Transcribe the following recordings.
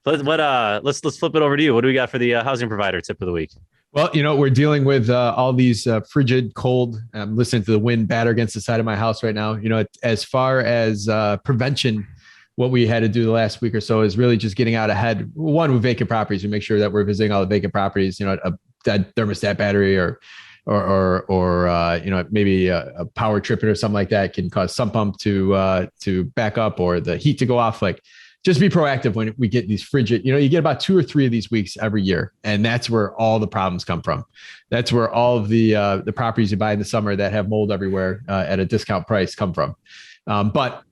Let's flip it over to you. What do we got for the housing provider tip of the week? Well, we're dealing with all these frigid, cold. I'm listening to the wind batter against the side of my house right now. As far as prevention, what we had to do the last week or so is really just getting out ahead. One, with vacant properties, we make sure that we're visiting all the vacant properties. A dead thermostat battery or maybe a power tripping or something like that can cause sump pump to back up or the heat to go off. Like, just be proactive when we get these frigid, you get about 2 or 3 of these weeks every year. And that's where all the problems come from. That's where all of the properties you buy in the summer that have mold everywhere at a discount price come from. But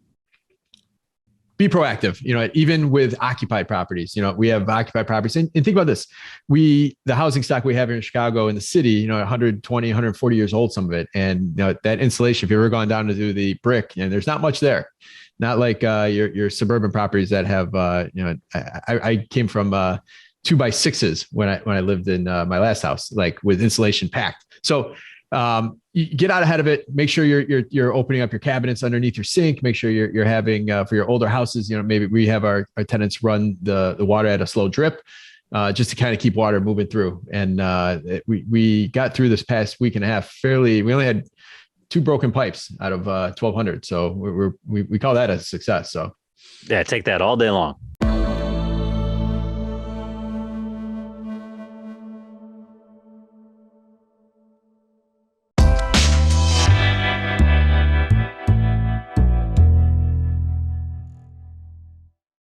be proactive, even with occupied properties. We have occupied properties. And think about this. The housing stock we have here in Chicago in the city, 120, 140 years old, some of it. And that insulation, if you ever gone down to do the brick, there's not much there. Not like your suburban properties that have, I came from 2x6s when I lived in my last house, like with insulation packed. So you get out ahead of it. Make sure you're opening up your cabinets underneath your sink. Make sure you're having for your older houses. Maybe we have our tenants run the water at a slow drip, just to kind of keep water moving through. And we got through this past week and a half fairly. We only had 2 broken pipes out of 1,200. So we call that a success. So Yeah, take that all day long.